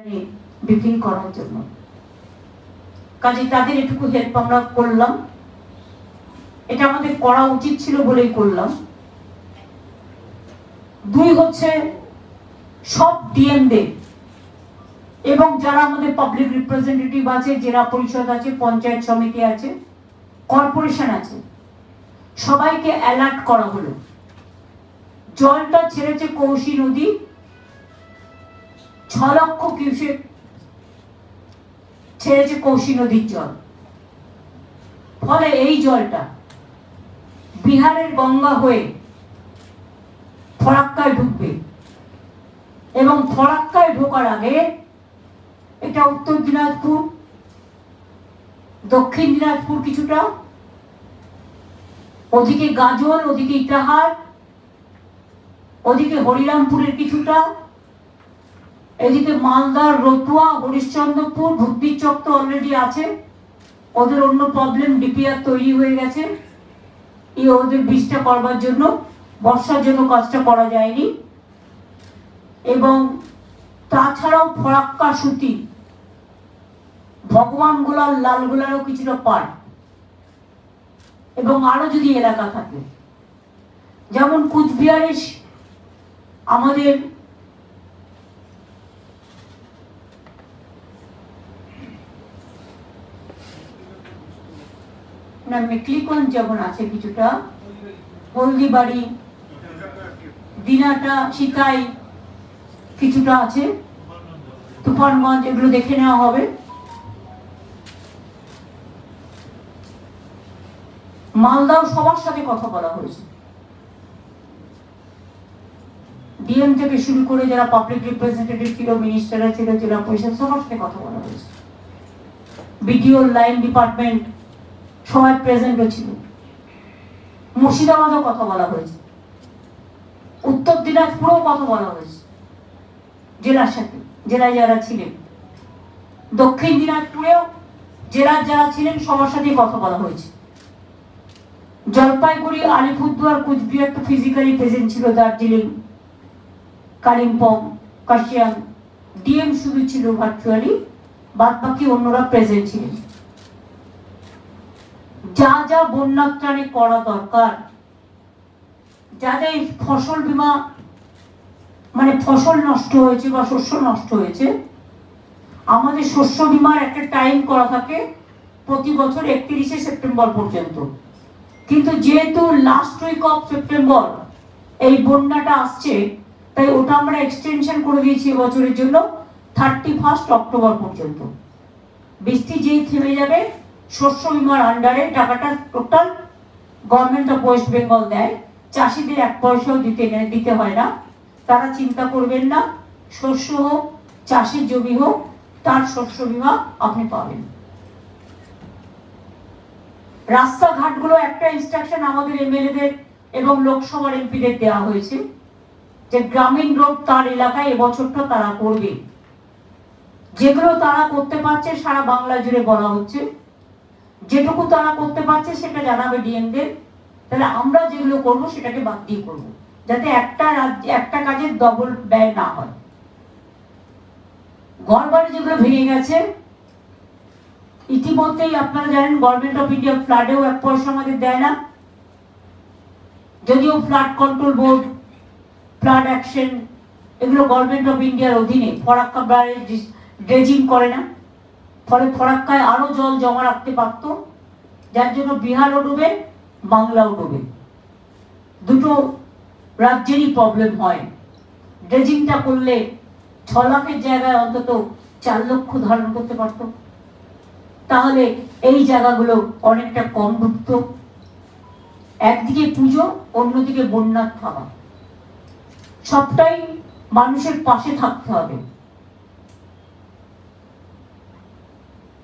Briefing করার জন্য। কাজে তাদের এটুকু হেল্প আমরা করলাম, এটা আমাদের করা উচিত ছিল বলেই করলাম। দুই হচ্ছে সব ডিএমদের এবং যারা আমাদের পাবলিক রিপ্রেজেন্টেটিভ আছে, জেলা পরিষদ আছে, পঞ্চায়েত সমিতি আছে, কর্পোরেশন আছে, সবাইকে অ্যালার্ট করা হলো। জলটা ছেড়েছে কৌশি নদী, 6 লক্ষ কিউসেক ছেড়েছে কৌশি নদীর জল। ফলে এই জলটা বিহারের গঙ্গা হয়ে ফরাক্কায় ঢুকবে এবং ফরাক্কায় ঢোকার আগে এটা উত্তর দিনাজপুর, দক্ষিণ দিনাজপুর কিছুটা, ওদিকে গাজল, ওদিকে ইটাহার, ওদিকে হরিরামপুরের কিছুটা, এদিকে মালদার রতুয়া, হরিশ্চন্দ্রপুর, ভুদ্দির চক তো অলরেডি আছে, ওদের অন্য প্রবলেম, ডিপিআর তৈরি হয়ে গেছে, ওদের বীজটা করবার জন্য বর্ষার জন্য কাজটা করা যায়নি। এবং তাছাড়াও ফরাক্কা, সুতি, ভগবান গোলার, লালগোলারও কিছুটা পার্ট, এবং আরো যদি এলাকা থাকে, যেমন কুচবিহারে আমাদের না মেকলিগঞ্জ যেমন আছে কিছুটা, হলদিবাড়ি, দিনাটা, সিতাই কিছুটা আছে, তুফানগঞ্জ, এগুলো দেখে নেওয়া হবে। মালদাও সবার সাথে কথা বলা হয়েছে, ডিএম থেকে শুরু করে যারা পাবলিক রিপ্রেজেন্টেটিভ ছিল, মিনিস্টাররা ছিল, জেলা পরিষদ, সবার সাথে কথা বলা হয়েছে। বিডিও, লাইন ডিপার্টমেন্ট সবাই প্রেজেন্টও ছিল। মুর্শিদাবাদও কথা বলা হয়েছে, উত্তর দিনাজপুরেও কথা বলা হয়েছে জেলার সাথে, জেলায় যারা ছিলেন, দক্ষিণ দিনাজপুরেও জেলার যারা ছিলেন সবার সাথে কথা বলা হয়েছে। জলপাইগুড়ি, আলিপুরদুয়ার, কুচবিহার তো ফিজিক্যালি প্রেজেন্ট ছিল, দার্জিলিং, কালিম্পং, কাশিয়াং, ডিএম শুধু ছিল ভার্চুয়ালি, বাদ বাকি অন্যরা প্রেজেন্ট ছিলেন। যা যা বন্যা ত্রাণে করা দরকার, যাদের ফসল বীমা মানে ফসল নষ্ট হয়েছে বা শস্য নষ্ট হয়েছে, আমাদের শস্য বীমার একটা টাইম করা থাকে প্রতি বছর 31শে সেপ্টেম্বর পর্যন্ত। কিন্তু যেহেতু লাস্ট উইক অফ সেপ্টেম্বর এই বন্যাটা আসছে, তাই ওটা আমরা এক্সটেনশন করে দিয়েছি এবছরের জন্য 31 অক্টোবর পর্যন্ত। বৃষ্টি যেই থেমে যাবে, শস্য বীমার আন্ডারে টাকাটা total government of West Bengal দেয়, চাষিদের 1 পয়সাও দিতে হয় না। তারা চিন্তা করবেন না, শস্য হোক, চাষের জমি হোক, তার শস্য বীমা আপনি পাবেন। রাস্তাঘাটগুলো একটা ইনস্ট্রাকশন আমাদের এমএলএদের এবং লোকসভার এমপিদের দেওয়া হয়েছে যে গ্রামীণ রোড তার এলাকায় এবছরটা তারা করবে। যেগুলো তারা করতে পারছে সারা বাংলা জুড়ে বলা হচ্ছে, যেটুকু তারা করতে পারছে সেটা জানাবে ডিএমদের, তাহলে আমরা যেগুলো করব সেটাকে বাদ দিয়ে করবো, যাতে একটা কাজের ডবল ব্যয় না হয়। ঘরবাড়ি যেগুলো ভেঙে গেছে, ইতিমধ্যেই আপনারা জানেন গভর্নমেন্ট অফ ইন্ডিয়া ফ্লাডেও 1 পয়সা আমাদের দেয় না, যদিও flood control board, flood action এগুলো গভর্নমেন্ট অফ ইন্ডিয়ার অধীনে, ফরাক্কা ড্রেজিং করে না, ফলে ফরাক্কায় আরো জল জমা রাখতে পারত, যার জন্য বিহারও ডুবে, বাংলাও ডুবে, দুটো রাজ্যেরই প্রবলেম হয়। ড্রেজিংটা করলে 6 লাখের জায়গায় অন্তত 4 লক্ষ ধারণ করতে পারত, তাহলে এই জায়গাগুলো অনেকটা কম ডুবত। একদিকে পুজো, অন্যদিকে বন্যার থাবা, সবটাই মানুষের পাশে থাকতে হবে।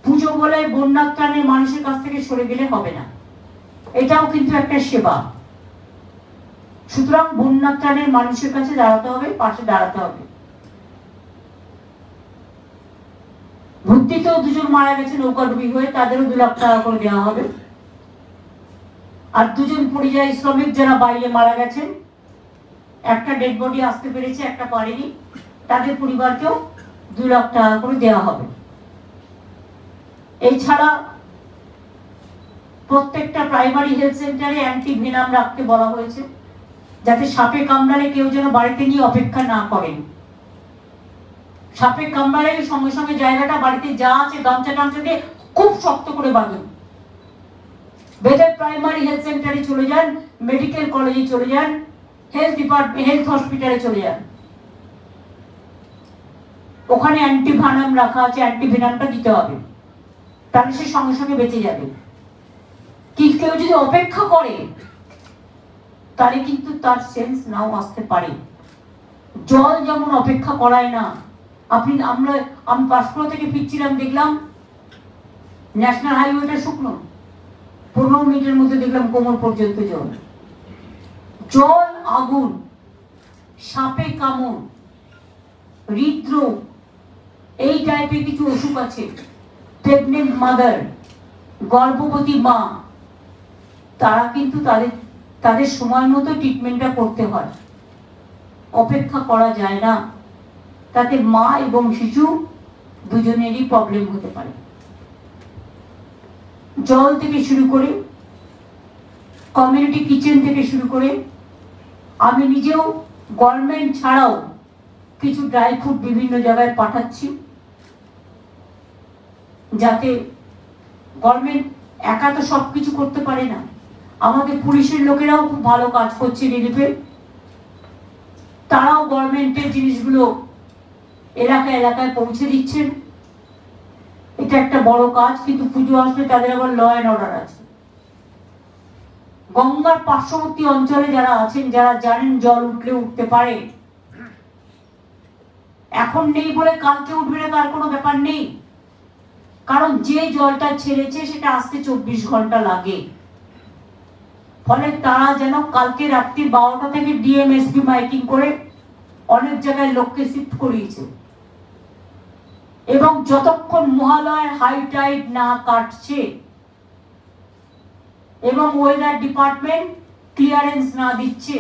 পুজো বলে বন্যার ত্রাণে মানুষের কাছ থেকে সরে গেলে হবে না, এটাও কিন্তু একটা সেবা। সুতরাং বন্যার ত্রাণের মানুষের কাছে দাঁড়াতে হবে, পাশে দাঁড়াতে হবে। ভর্তিতেও 2 জন মারা গেছে নৌকাডুবি হয়ে, তাদেরও 2 লাখ টাকা করে দেওয়া হবে। আর 2 জন পরিযায়ী শ্রমিক যারা বাইরে মারা গেছেন, একটা ডেড বডি আসতে পেরেছে, একটা পারেনি, তাদের পরিবারকেও 2 লাখ টাকা করে দেওয়া হবে। এছাড়া প্রত্যেকটা প্রাইমারি হেলথ সেন্টারে অ্যান্টিভেনাম রাখতে বলা হয়েছে, যাতে সাপে কামড়ালে কেউ যেন বাড়িতে নিয়ে অপেক্ষা না করেন। সাপে কামড়ালে সঙ্গে সঙ্গে জায়গাটা বাড়িতে যা আছে গামছা টামছা দিয়ে খুব শক্ত করে বাঁধুন। বেঁধে প্রাইমারি হেলথ সেন্টারে চলে যান, মেডিকেল কলেজে চলে যান, হেলথ ডিপার্টমেন্ট হেলথ হসপিটালে চলে যান, ওখানে অ্যান্টিভেনাম রাখা আছে, অ্যান্টিভেনামটা দিতে হবে, তাহলে সে সঙ্গে সঙ্গে বেঁচে যাবে। কি কেউ যদি অপেক্ষা করে তাহলে কিন্তু তার সেন্স নাও আসতে পারে। জল যেমন অপেক্ষা করায় না, আমি পাঁশকুড়া থেকে ফিরছিলাম, দেখলাম ন্যাশনাল হাইওয়েটা শুকনো, 15 মিনিটের মধ্যে দেখলাম কোমর পর্যন্ত জল। জল আগুন, সাপে কামড়, হৃদরোগ, এই টাইপের কিছু অসুখ আছে। প্রেগনেন্ট মাদার, গর্ভবতী মা, তারা কিন্তু তাদের সময় মতো ট্রিটমেন্টটা করতে হয়, অপেক্ষা করা যায় না। তাতে মা এবং শিশু দুজনেরই প্রবলেম হতে পারে। জল থেকে শুরু করে, কমিউনিটি কিচেন থেকে শুরু করে, আমি নিজেও গভর্নমেন্ট ছাড়াও কিছু ড্রাই ফ্রুট বিভিন্ন জায়গায় পাঠাচ্ছি, যাতে গভর্নমেন্ট একা তো সবকিছু করতে পারে না। আমাদের পুলিশের লোকেরাও খুব ভালো কাজ করছে রিলিফে, তারাও গভর্নমেন্টের জিনিসগুলো এলাকায় এলাকায় পৌঁছে দিচ্ছেন। এটা একটা বড় কাজ, কিন্তু পুজো আসলে তাদের আবার ল অ্যান্ড অর্ডার আছে। গঙ্গার পার্শ্ববর্তী অঞ্চলে যারা আছেন, যারা জানেন জল উঠলে উঠতে পারে, এখন নেই বলে কালকে উঠবে না তার কোনো ব্যাপার নেই, কারণ যে জলটা ছেড়েছে সেটা আসতে 24 ঘন্টা লাগে। ফলে তারা যেন কালকে রাত্রি 12টা থেকে ডিএমএসপি মাইকিং করে অনেক জায়গায় লোককে শিফট করিয়েছে, এবং যতক্ষণ মহালয়ের হাই টাইড না কাটছে এবং ওয়েদার ডিপার্টমেন্ট ক্লিয়ারেন্স না দিচ্ছে,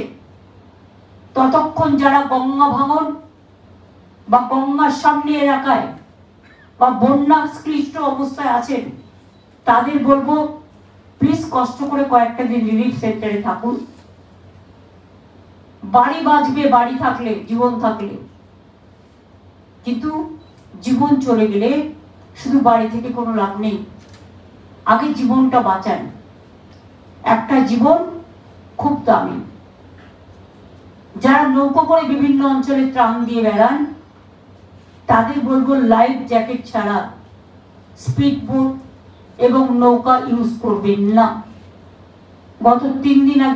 ততক্ষণ যারা গঙ্গা ভাঙন বা গঙ্গার সামনে এলাকায় বা বন্যা ক্লিষ্ট অবস্থায় আছেন, তাদের বলবো প্লিজ কষ্ট করে কয়েকটা দিন রিলিফ সেন্টারে থাকুন। বাড়ি বাঁচবে বাড়ি থাকলে, জীবন থাকলে, কিন্তু জীবন চলে গেলে শুধু বাড়ি থেকে কোনো লাভ নেই। আগে জীবনটা বাঁচান, একটা জীবন খুব দামি। যারা নৌকো করে বিভিন্ন অঞ্চলে ত্রাণ দিয়ে বেড়ান, তাদের বলবো লাইফ জ্যাকেট ছাড়া স্পিড বোট এবং নৌকা ইউজ করবেন না। গত 3 দিন আগে